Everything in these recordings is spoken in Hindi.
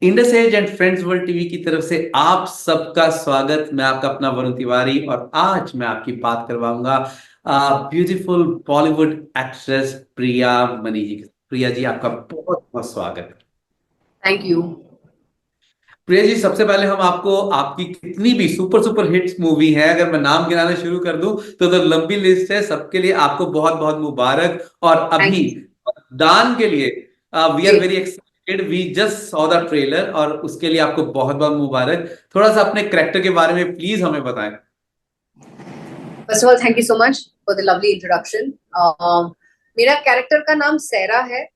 Indus age and friends world TV की तरफ से आप सबका स्वागत। मैं आपका अपना वरुण तिवारी और आज मैं आपकी बात करवाऊंगा ब्यूटीफुल बॉलीवुड एक्ट्रेस प्रिया मनी जी। प्रिया जी, आपका बहुत बहुत स्वागत। Thank you. प्रिया जी, सबसे पहले हम आपको आपकी कितनी भी सुपर सुपर हिट्स मूवी है, अगर मैं नाम गिनाना शुरू कर दूं तो लंबी लिस्ट है। सबके लिए आपको बहुत बहुत मुबारक। और थैंक अभी यू दान के लिए वी आर जी। Very excited, we just saw the trailer और उसके लिए आपको बहुत बहुत मुबारक। थोड़ा सा अपने करेक्टर के बारे में प्लीज हमें बताएं। First of all thank you so much for the lovely introduction. मेरा कैरेक्टर का नाम सैरा है।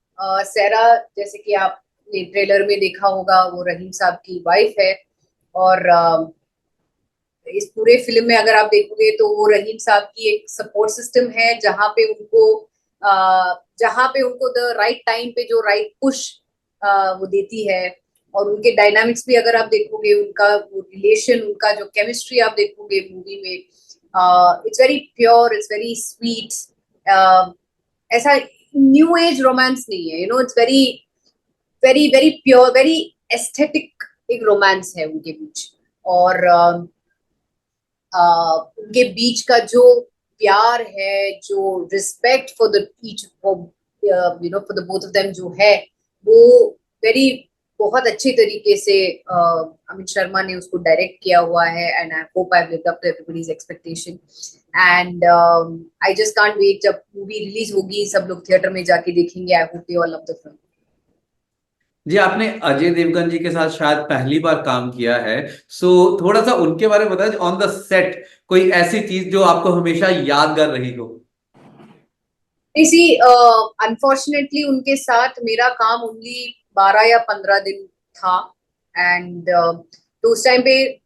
सैरा, जैसे कि आपने ट्रेलर में देखा होगा, वो रहीम साहब की वाइफ है। और इस पूरे फिल्म में अगर आप देखोगे तो वो रहीम साहब की एक सपोर्ट सिस्टम है, जहाँ पे उनको द राइट टाइम पे जो राइट पुश वो देती है। और उनके डायनामिक्स भी अगर आप देखोगे, उनका वो रिलेशन, उनका जो केमिस्ट्री आप देखोगे मूवी में, it's very pure, it's very sweet. ऐसा न्यू एज रोमांस नहीं है, it's very very very pure, very aesthetic एक रोमांस है उनके बीच। और उनके बीच का जो प्यार है, जो respect for the each, for the both of them जो है, वो वेरी बहुत अच्छे तरीके से अमित शर्मा ने उसको डायरेक्ट किया हुआ है। And I hope I lived up to everybody's expectation. And I just can't wait, जब मूवी रिलीज होगी सब लोग थिएटर में जाके देखेंगे। I hope they all love the film. जी, आपने अजय देवगन जी के साथ शायद पहली बार काम किया है, सो थोड़ा सा उनके बारे में बताएं। ऑन द सेट कोई ऐसी चीज जो आपको हमेशा यादगार रही हो। इसी अनफॉर्चुनेटली उनके साथ मेरा काम ओनली 12 या 15 दिन था। एंड तो उस टाइम पे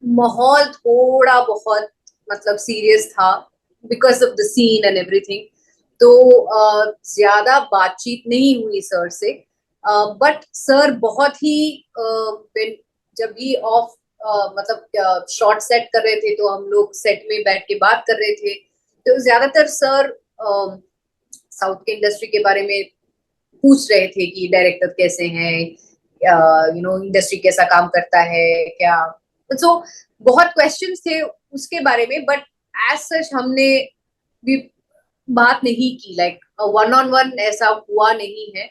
माहौल थोड़ा बहुत मतलब सीरियस था, because of the scene and everything. तो ज्यादा बातचीत नहीं हुई सर से। बट सर बहुत ही जब भी ऑफ मतलब शॉर्ट सेट कर रहे थे तो हम लोग सेट में बैठ के बात कर रहे थे। तो ज्यादातर सर साउथ के इंडस्ट्री के बारे में पूछ रहे थे कि डायरेक्टर कैसे हैं, इंडस्ट्री कैसा काम करता है क्या। सो बहुत क्वेश्चंस थे उसके बारे में, बट एज सच हमने भी बात नहीं की, लाइक वन ऑन वन ऐसा हुआ नहीं है।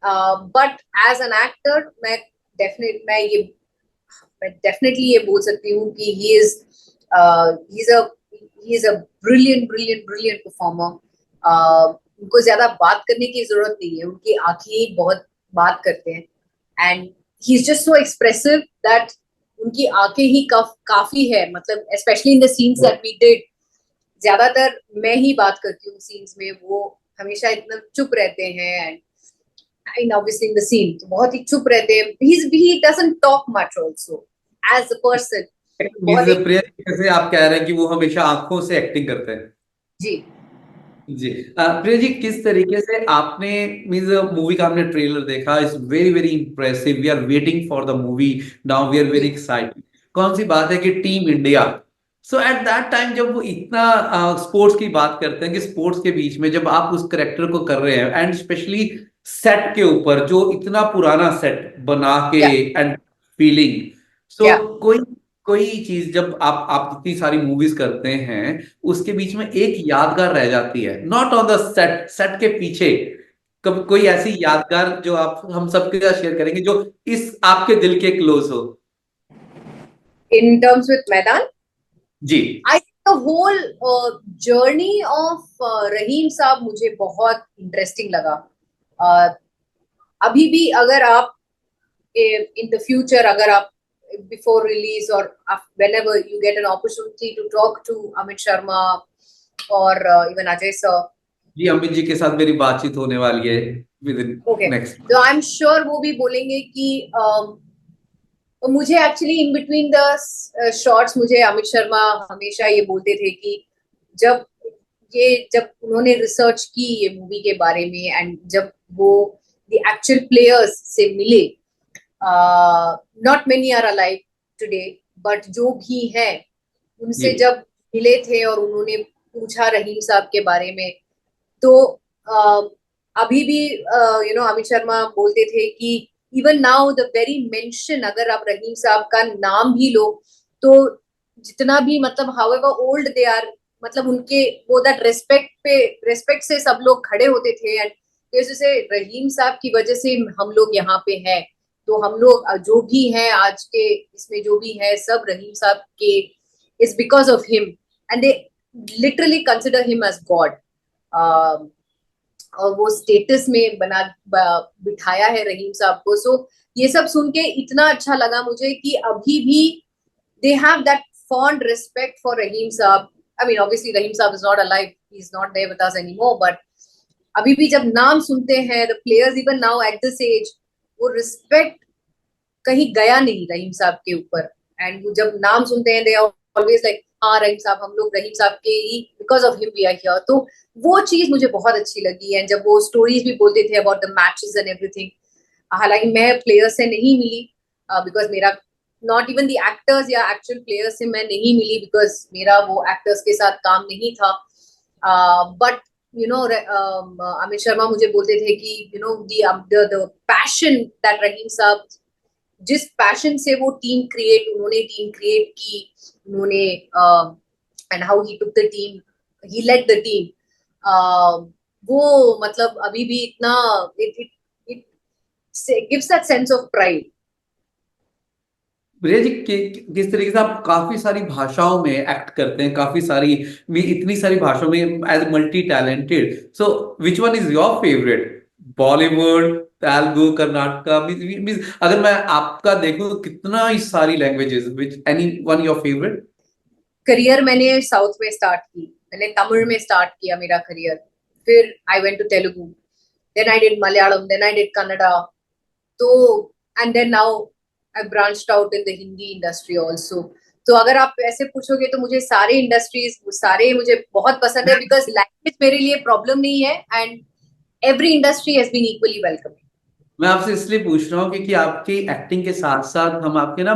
बट एज एन एक्टर मैं डेफिनेटली ये बोल सकती हूँ कि he is a brilliant brilliant brilliant performer. उनको ज्यादा बात करने की जरूरत नहीं है, उनकी आंखें ही बहुत बात करते हैं। And he is just so expressive that उनकी आंखें ही काफी है, मतलब specially in the scenes that we did. ज्यादातर मैं ही बात करती हूँ सीन्स में, वो हमेशा इतना चुप रहते हैं। And obviously in the scene तो बहुत ही चुप रहते हैं। He doesn't talk much also as a person. Means बहुत एक प्रिया, जैसे आप कह रहे हैं कि वो हमेशा आंखों से एक्टिंग करते हैं। जी। जी। प्रिया जी, किस तरीके से आपने, मीन्स मूवी का हमने ट्रेलर देखा, is very very impressive, we are waiting for the movie now, we are very जी। एक्साइटेड। कौन सी बात है कि team India, so at that time जब वो इतना स्पोर्ट्स की बात करते हैं कि स्पोर्ट्स के बीच में जब आप उस करेक्टर को कर रहे हैं एंड स्पेशली सेट के ऊपर जो इतना पुराना सेट बना के या एंड फीलिंग, सो या कोई कोई चीज जब आप इतनी सारी मूवीज करते हैं उसके बीच में एक यादगार रह जाती है, not on the set, set के पीछे कब कोई ऐसी यादगार जो आप हम सबके साथ शेयर करेंगे जो इस आपके दिल के क्लोज हो। इन टर्म्स विद मैदान, जी। I the whole journey of रहीम साहब मुझे बहुत इंटरेस्टिंग लगा। uh, अभी भी अगर आप इन द फ्यूचर, अगर आप बिफोर रिलीज और whenever you get an opportunity to talk to Amit Sharma or even Ajay sir, जी, अमित जी के साथ मेरी बातचीत होने वाली है विद इन ओके, नेक्स्ट। तो आई एम श्योर वो भी बोलेंगे कि तो मुझे actually in between the shorts मुझे अमित शर्मा हमेशा ये बोलते थे कि जब जब उन्होंने रिसर्च की ये मूवी के बारे में, एंड जब वो द एक्चुअल प्लेयर्स से मिले, not many are alive today, but जो भी हैं जी। उनसे जब मिले थे और उन्होंने पूछा रहीम साहब के बारे में, तो अभी भी अमित शर्मा बोलते थे कि even now the very mention, अगर आप रहीम साहब का नाम भी लो तो जितना भी मतलब however old they are, मतलब उनके वो दैट रेस्पेक्ट से सब लोग खड़े होते थे। एंड जैसे रहीम साहब की वजह से हम लोग यहाँ पे हैं। तो हम लोग जो भी हैं आज के इसमें जो भी है सब रहीम साहब के is because of him. And they literally consider him as god. और वो स्टेटस में बिठाया है रहीम साहब को। सो ये सब सुन के इतना अच्छा लगा मुझे कि अभी भी they have that fond respect for Raheem Saab. I mean, obviously Raheem Saab is not alive; he's not there with us anymore. But अभी भी जब नाम सुनते हैं, the players even now at this age, वो respect कहीं गया नहीं रहीम साहब के ऊपर। एंड वो जब नाम सुनते हैं, they are always like, हाँ रहीम साहब, हम लोग रहीम साहब के ही because of him we are here। तो वो चीज मुझे बहुत अच्छी लगी। एंड जब वो स्टोरीज भी बोलते थे about the matches and everything, हालांकि मैं प्लेयर से नहीं मिली बिकॉज मेरा नॉट इवन द एक्टर्स या एक्चुअल प्लेयर्स से मैं नहीं मिली बिकॉज मेरा वो एक्टर्स के साथ काम नहीं था। But you know Amit Sharma मुझे बोलते थे कि you know the passion that Rahim साहब, जिस पैशन से वो उन्होंने टीम क्रिएट की, उन्होंने and how he took the team, he led the team, वो मतलब अभी भी इतना it gives that sense of pride. भैया जी किस तरीके से आप काफी सारी भाषाओं में एक्ट करते हैं, काफी सारी इतनी सारी भाषाओं में as multi talented, so which one is your favourite? Bollywood, Telugu, Karnataka, means अगर मैं आपका देखूं तो कितना ही सारी languages, which any one your favourite? Career मैंने साउथ में स्टार्ट की, मैंने तमिल में स्टार्ट किया मेरा करियर। फिर I went to Telugu, then I did Malayalam, then I did Kannada. तो and then now I branched out in the Hindi industry also. तो अगर आप ऐसे पूछोगे तो मुझे सारे इंडस्ट्रीज सारे मुझे बहुत पसंद है बिकॉज लैंग्वेज मेरे लिए प्रॉब्लम नहीं है। And every industry has been equally welcome. मैं आपसे इसलिए पूछ रहा हूँ क्योंकि आपकी एक्टिंग के साथ साथ हम आपके ना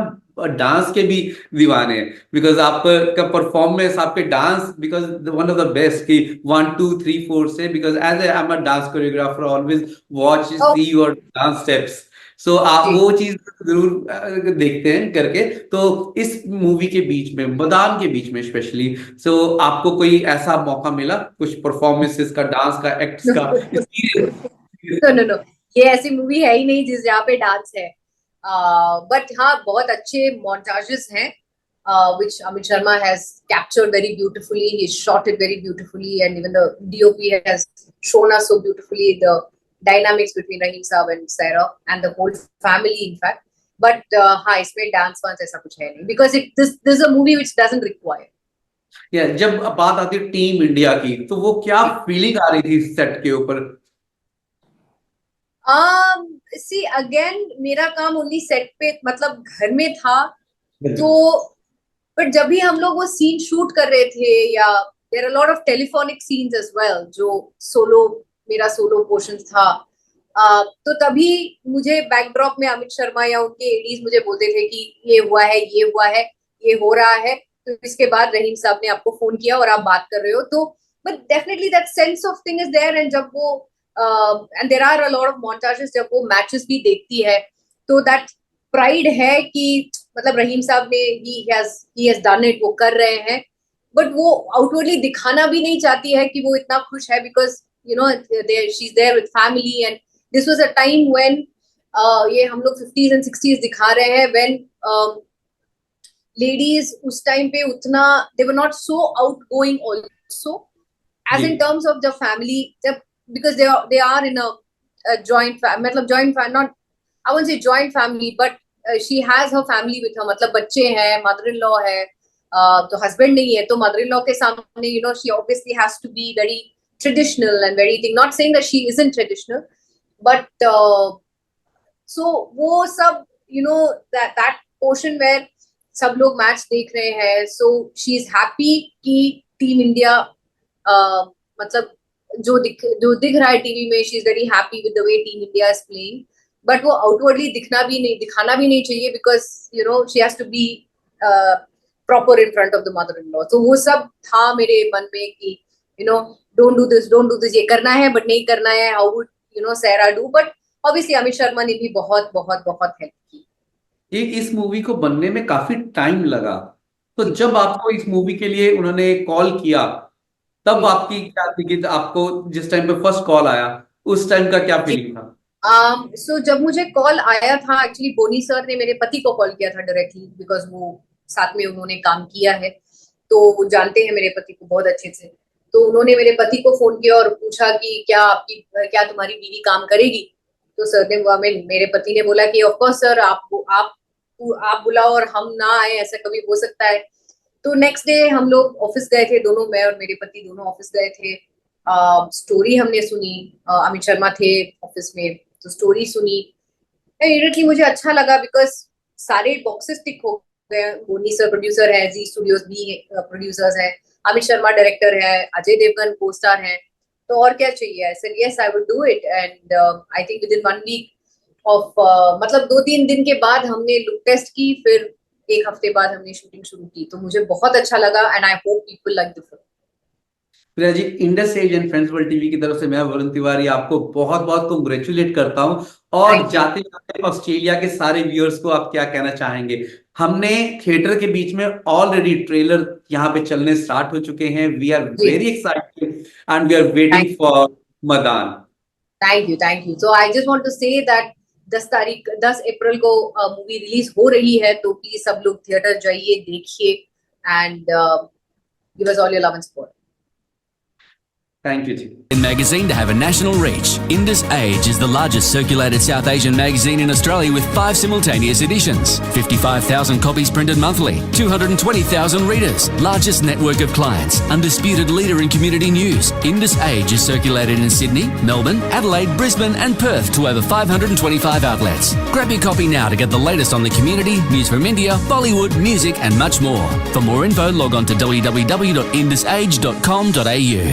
डांस के भी दीवाने हैं, बिकॉज आपका परफॉर्मेंस, आपके dance, because one of the best की 1 2 3 4 से, because as I am a dance choreographer always watch see your dance steps. So आप जी वो चीज जरूर देखते हैं करके। तो इस मूवी के बीच में, मैदान के बीच में स्पेशली, सो आपको कोई ऐसा मौका मिला कुछ परफॉर्मेंसेस का, डांस का, एक्ट्स का? नो नो नो, ये ऐसी मूवी है ही नहीं जिस जहाँ पे डांस है। बट हाँ, बहुत अच्छे मोन्टाजेस हैं which Amit Sharma has captured very beautifully. He shot it very beautifully, and even the DOP has shown us so beautifully the dynamics between Rahim Saab and Sarah and the whole family, in fact. But हाँ, इसमें डांस वांस ऐसा कुछ है नहीं because this is a movie which doesn't require. जब बात आती है टीम इंडिया की, तो वो क्या फीलिंग आ रही थी सेट के ऊपर? सी अगेन, मेरा काम ओनली सेट पे मतलब घर में था। तो बट जब भी हम लोग वो सीन शूट कर रहे थे, या there are lot of telephonic scenes as well जो सोलो, मेरा सोलो पोर्शन था। तो तभी मुझे बैकड्रॉप में अमित शर्मा या उनके एडीज मुझे बोलते थे कि ये हुआ है, ये हुआ है, ये हो रहा है, तो इसके बाद रहीम साहब ने आपको फोन किया और आप बात कर रहे हो। तो but definitely that sense of thing is there. And जब वो and there are a lot of montages जब वो मैचेस भी देखती है, तो दैट प्राइड है कि मतलब रहीम साहब ने ही हैज डन इट, वो कर रहे हैं। बट वो आउटवर्डली दिखाना भी नहीं चाहती है कि वो इतना खुश है because you know she is there with family. And this was a time when ये हम लोग 50s एंड 60s दिखा रहे हैं व्हेन लेडीज उस टाइम पे उतना they were not so outgoing also as in terms of the family. जब because they are in a joint मतलब joint not I won't say joint family, but she has her family with her, मतलब बच्चे हैं, मदर इन लॉ है, तो हस्बैंड नहीं है, तो मदर इन लॉ के सामने you know she obviously has to be very traditional and very thing, not saying that she isn't traditional, but so वो सब you know that portion where सब लोग मैच देख रहे हैं। सो शी इज हैप्पी कि टीम इंडिया मतलब जो दिख रहा है टीवी में, she is very happy with the way team India is playing. But वो आउटवर्डली दिखाना भी नहीं चाहिए because you know she has to be proper in front of the mother in law. तो वो सब था मेरे मन में कि you know don't do this, ये करना है बट नहीं करना है, how would you know Saira do. But obviously Amit Sharma ने भी बहुत बहुत बहुत हेल्प की। ये इस मूवी को बनने में काफी टाइम लगा, तो जब आपको इस मूवी के लिए उन्होंने कॉल किया, तब जी आपकी क्या थी कि आपको जिस टाइम पे फर्स्ट कॉल आया, उस टाइम का क्या जी। फीलिंग था? सो जब मुझे कॉल आया था, एक्चुअली बोनी सर ने मेरे पति को कॉल किया था डायरेक्टली, बिकॉज वो साथ में उन्होंने काम किया है, तो वो जानते हैं मेरे पति को बहुत अच्छे से। तो उन्होंने मेरे पति को फोन किया और पूछा कि क्या तुम्हारी बीवी काम करेगी? तो सर ने मेरे पति ने बोला कि ऑफ कोर्स सर, आप बुलाओ और हम ना आए, ऐसा कभी हो सकता है? तो नेक्स्ट डे हम लोग ऑफिस गए थे दोनों, मैं और मेरे पति दोनों ऑफिस गए थे। स्टोरी हमने सुनी, अमित शर्मा थे ऑफिस में, तो स्टोरी सुनी। इमीडिएटली मुझे अच्छा लगा, बिकॉज सारे बॉक्सेस टिक हो गए। बोनी सर प्रोड्यूसर है, जी स्टूडियोज भी प्रोड्यूसर्स है, अमित शर्मा डायरेक्टर है, अजय देवगन को स्टार है, तो और क्या चाहिए? I said yes, I would do it. And I think within 1 week of, मतलब 2-3 दिन के बाद हमने लुक टेस्ट की, फिर 1 हफ्ते बाद हमने शूटिंग शुरू की। तो मुझे बहुत अच्छा लगा, and I hope people like the film. Priya ji, Indus age and friends world TV की तरफ से मैं वरुण तिवारी आपको बहुत बहुत कांग्रेचुलेट करता हूं। और थैंक यू। जाते जाते ऑस्ट्रेलिया के सारे व्यूअर्स को आप क्या कहना चाहेंगे? हमने थिएटर के बीच में ऑलरेडी ट्रेलर यहाँ पे चलने स्टार्ट हो चुके हैं। वी आर जी, very excited and we are waiting thank for Madaan. Thank you. So I just want to say that 10 April को मूवी रिलीज हो रही है, तो प्लीज सब लोग थिएटर जाइए, देखिए, and give us all your love and support. Thank you जी। Magazine to have a national reach. Indus Age is the largest circulated South Asian magazine in Australia with 5 simultaneous editions. 55,000 copies printed monthly. 220,000 readers. Largest network of clients. Undisputed leader in community news. Indus Age is circulated in Sydney, Melbourne, Adelaide, Brisbane and Perth to over 525 outlets. Grab your copy now to get the latest on the community, news from India, Bollywood, music and much more. For more info, log on to www.indusage.com.au.